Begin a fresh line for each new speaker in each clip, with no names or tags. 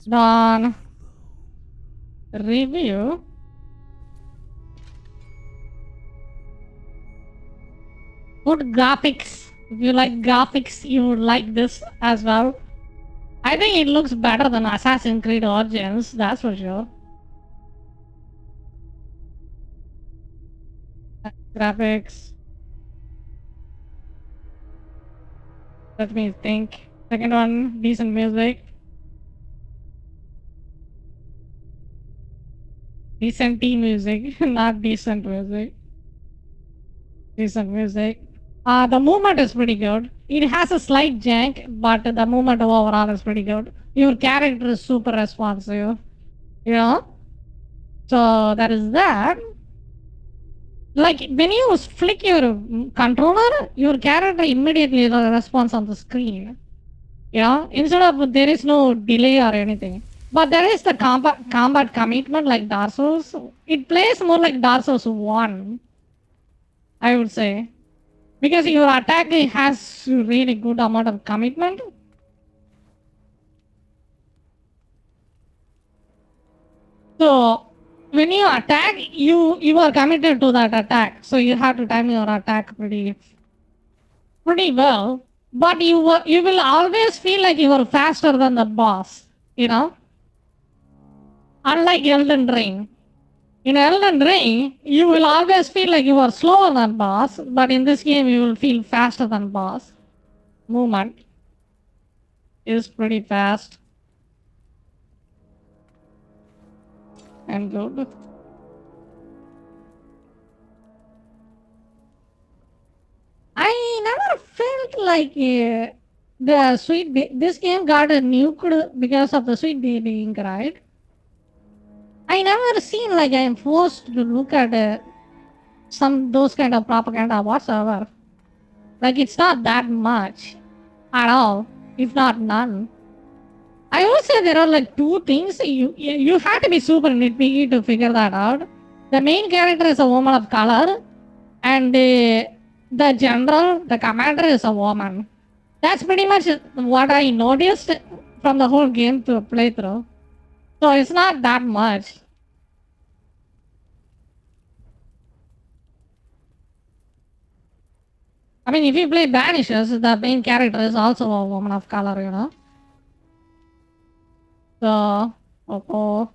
Done. Review. Good graphics. If you like graphics, you would like this as well. I think it looks better than Assassin's Creed Origins, that's for sure. Graphics. Let me think. Second one, decent music. Decent tea music, not decent music. Decent music. The movement is pretty good. It has a slight jank, but the movement overall is pretty good. Your character is super responsive, you know? So that is that. Like when you flick your controller, your character immediately responds on the screen. You know, instead of there is no delay or anything. But there is the combat commitment like Dark Souls. It plays more like Dark Souls 1, I would say. Because your attack has really good amount of commitment. So when you attack, you are committed to that attack. So you have to time your attack pretty well. But you will always feel like you are faster than the boss. You know, unlike Elden Ring. In Elden Ring, you will always feel like you are slower than boss, but in this game you will feel faster than boss. Movement is pretty fast and good. I never felt like this game got a nuked because of the sweet baby ink, right? I never seen like I am forced to look at some those kind of propaganda whatsoever. Like it's not that much at all, if not none. I would say there are like two things you have to be super nitpicky to figure that out. The main character is a woman of color, and the general, the commander, is a woman. That's pretty much what I noticed from the whole game to play through. So it's not that much. I mean, if you play Banishes, the main character is also a woman of color, you know. So, Oppo,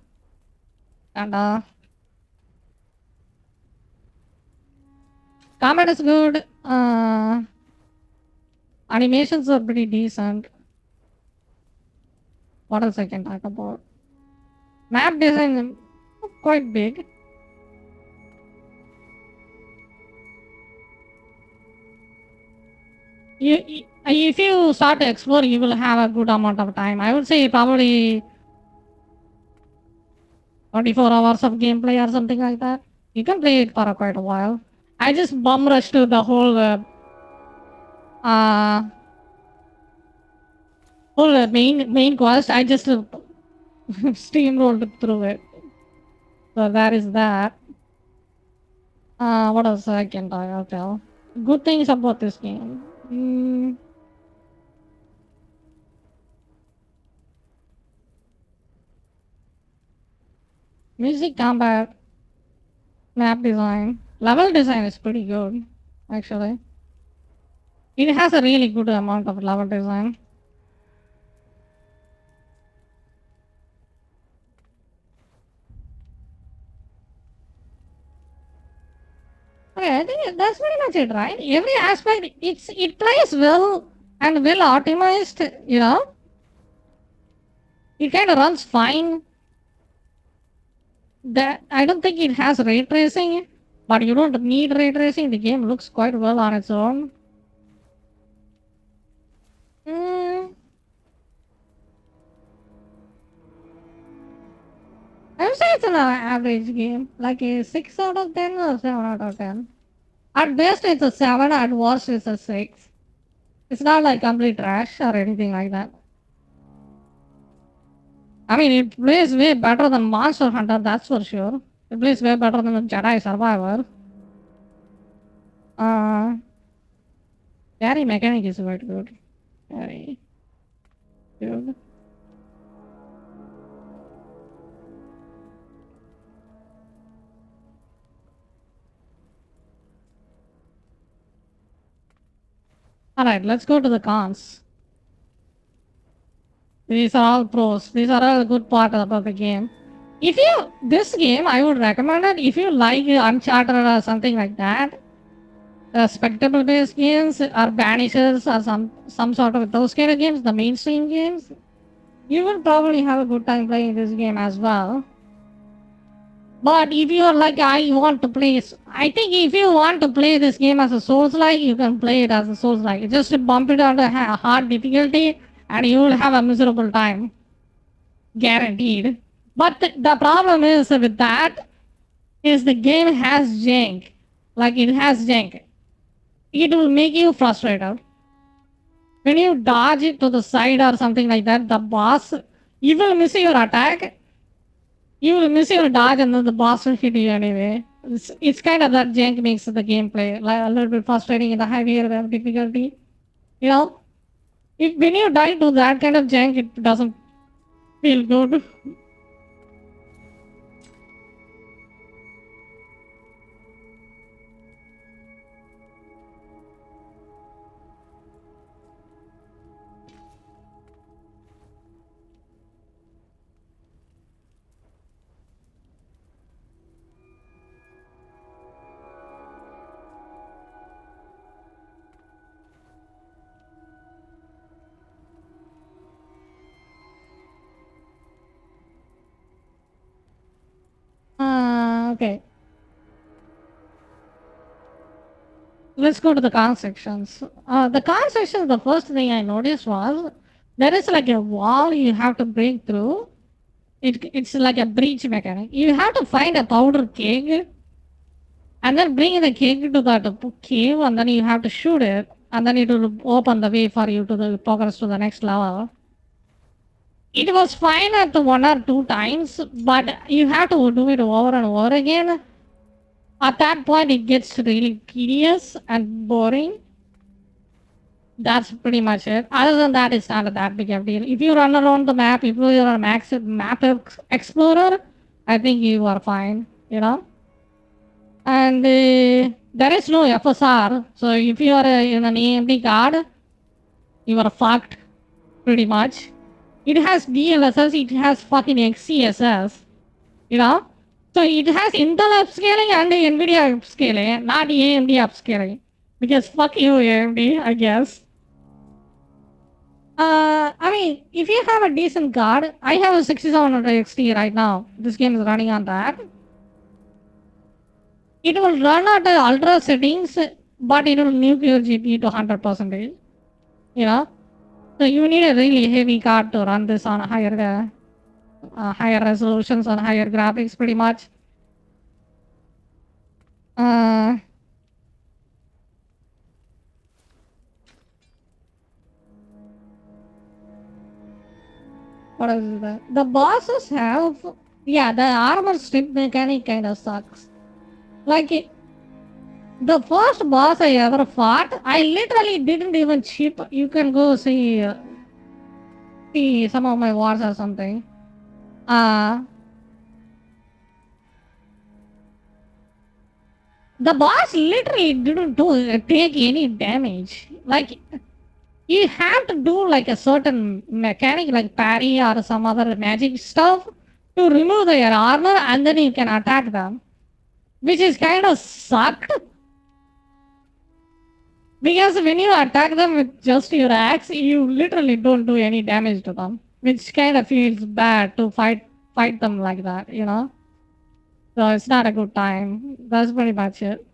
and combat is good. Animations are pretty decent. What else I can talk about? Map design quite big. If you start to explore, you will have a good amount of time. I would say probably 24 hours of gameplay or something like that. You can play it for quite a while. I just bum rushed to the uh, whole main quest. I just steamrolled through it. So that is that. What else I can tell? Good things about this game. Music, combat, map design, level design is pretty good, actually. It has a really good amount of level design. Okay, I think that's pretty much it, right? Every aspect, it plays well and well optimized, you know. It kind of runs fine. That I don't think it has ray tracing, but you don't need ray tracing. The game looks quite well on its own. Mm, I would say it's an average game, like a 6 out of 10 or 7 out of 10. At best, it's a 7, at worst, it's a 6. It's not like complete trash or anything like that. I mean, it plays way better than Monster Hunter, that's for sure. It plays way better than Jedi Survivor. Uh, Carry mechanic is quite good. Very good. Alright, let's go to the cons. These are all pros. These are all good part about the game. If you this game, I would recommend it if you like Uncharted or something like that. Spectacle based games or Banishers or some sort of those kind of games, the mainstream games. You will probably have a good time playing this game as well. But if you're like, I want to play, I think if you want to play this game as a Souls-like, you can play it as a Souls-like. Just bump it on the hard difficulty, and you will have a miserable time, guaranteed. But the problem is with that is the game has jank, like it has jank. It will make you frustrated. When you dodge it to the side or something like that, the boss, you will miss your attack. You will miss your dodge and then the boss will hit you anyway. It's kind of that jank makes the gameplay like a little bit frustrating in the heavier difficulty. You know, when you die to that kind of jank, it doesn't feel good. Okay. Let's go to the con sections. The con section, the first thing I noticed was there is like a wall you have to break through. It's like a breach mechanic. You have to find a powder keg and then bring the keg to that cave and then you have to shoot it and then it will open the way for you to the progress to the next level. It was fine at one or two times, but you have to do it over and over again. At that point, it gets really tedious and boring. That's pretty much it. Other than that, it's not that big of a deal. If you run around the map, if you're a map explorer, I think you are fine, you know? And there is no FSR. So if you are in an AMD card, you are fucked, pretty much. It has DLSS, it has fucking XCSS, you know? So it has Intel upscaling and NVIDIA upscaling, not AMD upscaling. Because fuck you, AMD, I guess. I mean, if you have a decent card, I have a 6700 XT right now. This game is running on that. It will run at the ultra settings, but it will nuke your GPU to 100%. You know? So you need a really heavy card to run this on higher resolutions and higher graphics, pretty much. What is that? The bosses have, yeah, the armor strip mechanic kind of sucks. Like the first boss I ever fought, I literally didn't even chip. You can go see some of my wars or something. The boss literally didn't take any damage. Like you have to do like a certain mechanic like parry or some other magic stuff to remove their armor and then you can attack them. Which is kind of sucked. Because when you attack them with just your axe, you literally don't do any damage to them. Which kind of feels bad to fight them like that, you know? So it's not a good time. That's pretty much it.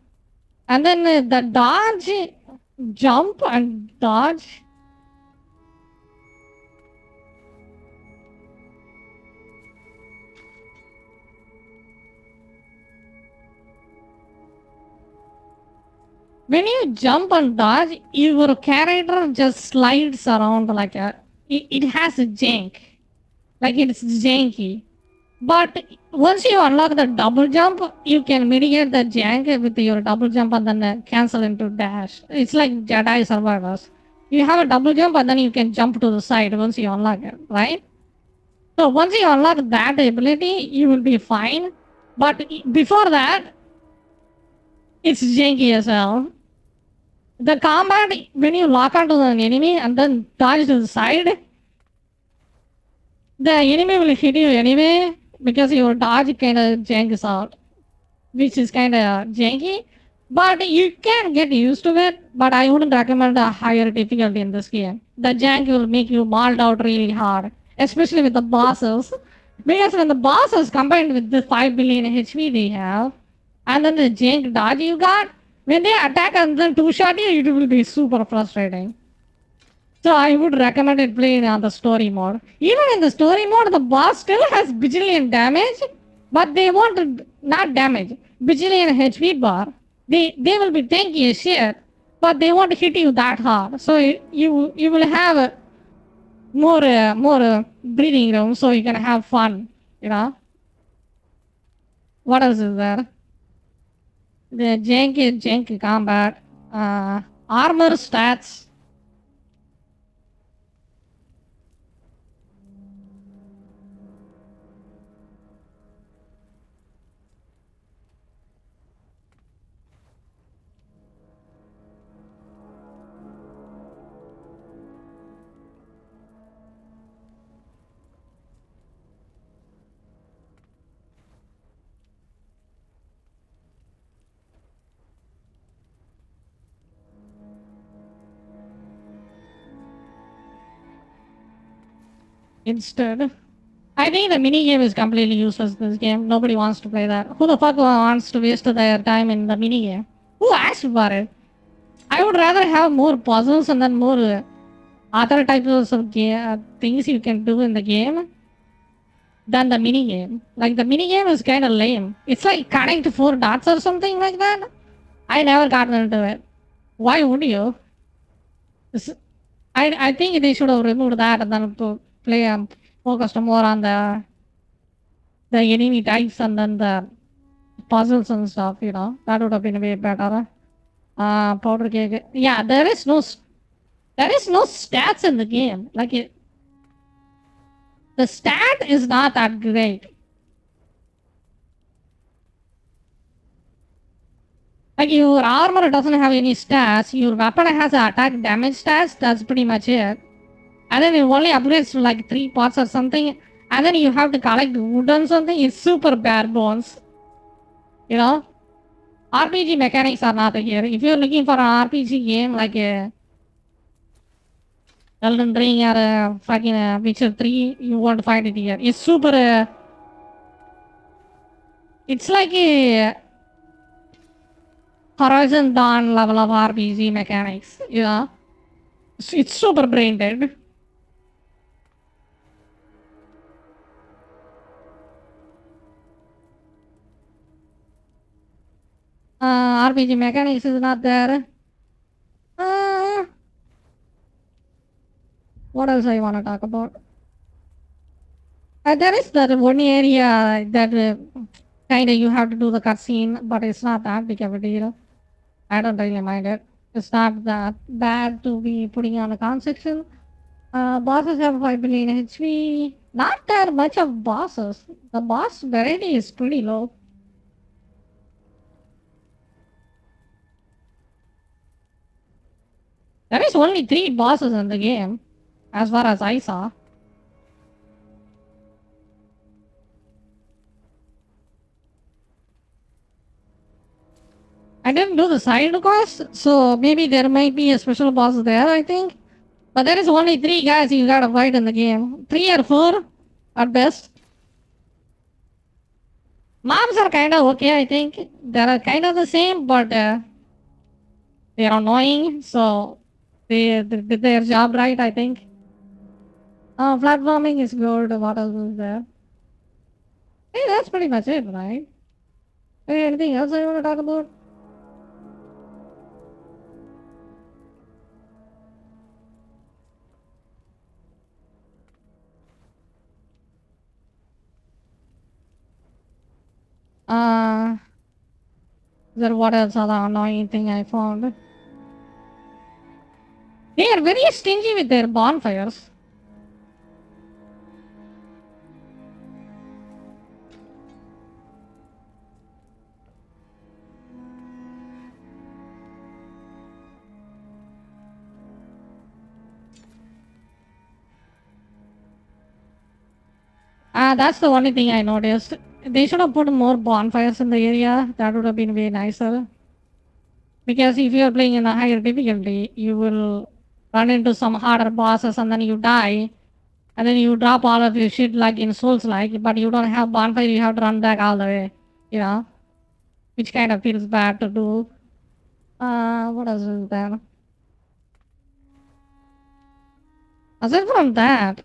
And then the dodge, jump and dodge. When you jump and dodge, your character just slides around like it has a jank. Like it's janky. But once you unlock the double jump, you can mitigate the jank with your double jump and then cancel into dash. It's like Jedi Survivors. You have a double jump and then you can jump to the side once you unlock it, right? So once you unlock that ability, you will be fine. But before that, it's janky as hell. The combat, when you lock onto an enemy and then dodge to the side, the enemy will hit you anyway because your dodge kind of janks out, which is kind of janky. But you can get used to it. But I wouldn't recommend a higher difficulty in this game. The jank will make you mauled out really hard, especially with the bosses. Because when the bosses combined with the 5 billion HP they have, and then the jank dodge you got, when they attack and then two shot you, it will be super frustrating. So I would recommend it playing on the story mode. Even in the story mode, the boss still has bajillion damage, but they won't not damage. Bajillion HP bar. They will be tanky as shit, but they won't hit you that hard. So you will have more breathing room, so you can have fun. You know what else is there? The janky combat, armor stats. Instead, I think the mini game is completely useless in this game. Nobody wants to play that. Who the fuck wants to waste their time in the mini game? Who asked for it? I would rather have more puzzles and then more other types of things you can do in the game than the mini game. Like the mini game is kind of lame. It's like cutting to four dots or something like that. I never got into it. Why would you? This- I think they should have removed that and then to play focused more on the enemy types and then the puzzles and stuff. That would have been way better. Powder cake. Yeah, there is no stats in the game. The stat is not that great. Like your armor doesn't have any stats. Your weapon has an attack damage stats. That's pretty much it. And then it only upgrades to like 3 parts or something. And then you have to collect wood and something. It's super bare bones. You know, RPG mechanics are not here. If you're looking for an RPG game like a Elden Ring or a fucking Witcher 3, you won't find it here. It's super. It's like a Horizon Dawn level of RPG mechanics. It's super brain dead. RPG mechanics is not there. Uh, what else I want to talk about? There is that one area that kind of you have to do the cutscene, but it's not that big of a deal. I don't really mind it. It's not that bad to be putting on a con section. Bosses have 5 billion HP. Not that much of bosses. The boss variety is pretty low. There is only 3 bosses in the game, as far as I saw. I didn't do the side quest, so maybe there might be a special boss there, I think. But there is only 3 guys you gotta fight in the game. 3 or 4 at best. Mobs are kinda okay, I think. They are kinda the same, but they are annoying, so they did their job right, I think. Platforming is good. What else is there? Hey, that's pretty much it, right? Hey, anything else I want to talk about? Uh, then what else are the annoying thing I found? They are very stingy with their bonfires. Yeah, that's the only thing I noticed. They should have put more bonfires in the area. That would have been way nicer. Because if you're playing in a higher difficulty, you will run into some harder bosses and then you die. And then you drop all of your shit like in Souls like, but you don't have bonfire, you have to run back all the way. You know? Which kind of feels bad to do. What else is there? Aside from that,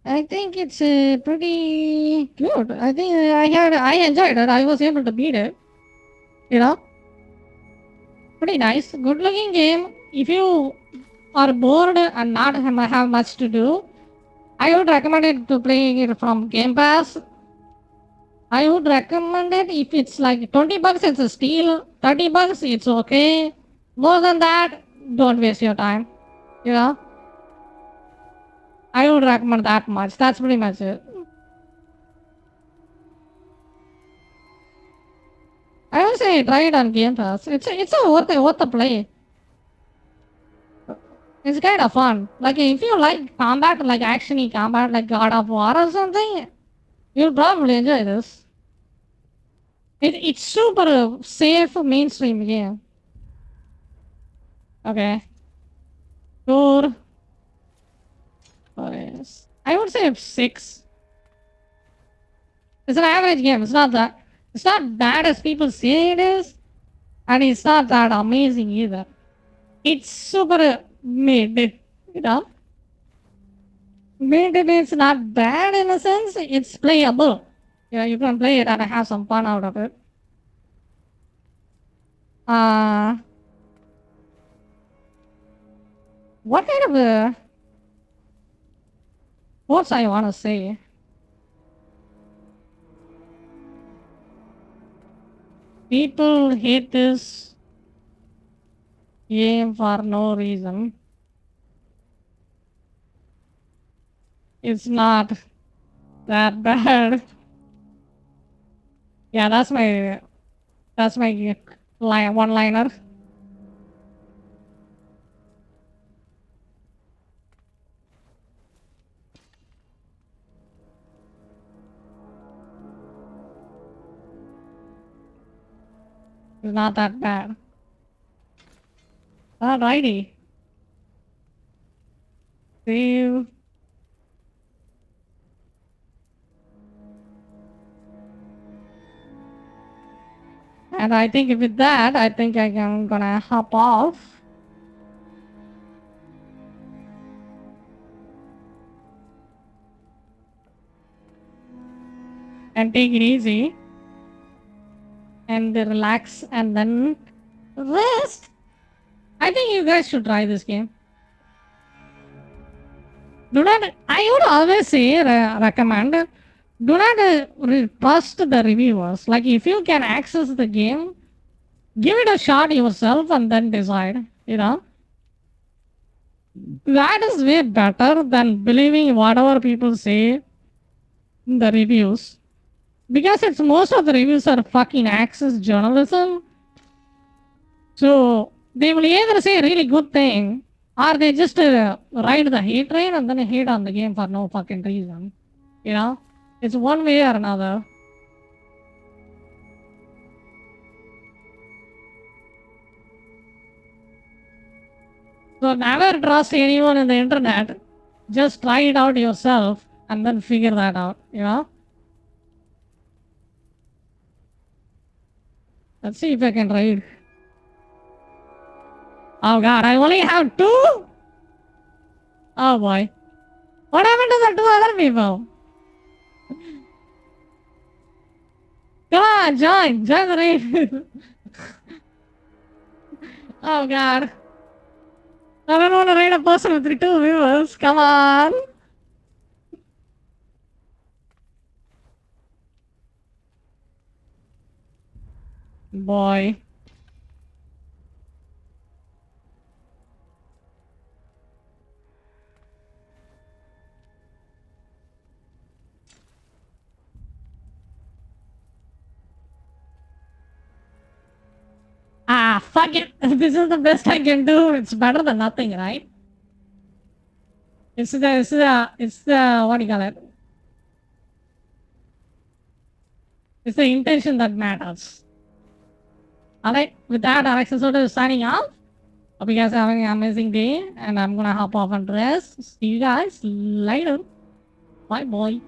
I think it's pretty good. I think I enjoyed it. I was able to beat it. You know, pretty nice, good looking game. If you are bored and not have much to do, I would recommend it to playing it from Game Pass. I would recommend it if it's like $20, it's a steal. $30, it's okay. More than that, don't waste your time. You know, I would recommend that much. That's pretty much it. I would say try it on Game Pass. It's a worth the play. It's kind of fun. Like if you like combat, like actiony combat, like God of War or something, you'll probably enjoy this. It's super safe mainstream game. Okay. Score. Yes. I would say 6. It's an average game. It's not bad as people say it is, and it's not that amazing either. It's super mid, you know. Maintenance not bad in a sense. It's playable. Yeah, you can play it and have some fun out of it. Uh, what kind of quotes I want to say? People hate this game for no reason. It's not that bad. Yeah, that's my one liner. It's not that bad. Alrighty. Save. And I think with that, I think I'm gonna hop off. And take it easy. And relax and then rest. I think you guys should try this game. Do not, I would always say, recommend, do not trust the reviewers. Like, if you can access the game, give it a shot yourself and then decide, you know? That is way better than believing whatever people say in the reviews. Because it's most of the reviews are fucking access journalism. So, they will either say a really good thing or they just ride the hate train and then hate on the game for no fucking reason. You know? It's one way or another. So never trust anyone in the internet. Just try it out yourself and then figure that out, you know? Let's see if I can read. Oh god, I only have 2? Oh boy. What happened to the 2 other people? Come on, join the raid. Oh god. I don't want to raid a person with 2 viewers. Come on. Boy. Ah, fuck it. This is the best I can do. It's better than nothing, right? It's the what do you call it? It's the intention that matters. All right. With that, Alex is sort of signing off. Hope you guys are having an amazing day, and I'm gonna hop off and rest. See you guys later. Bye, boy.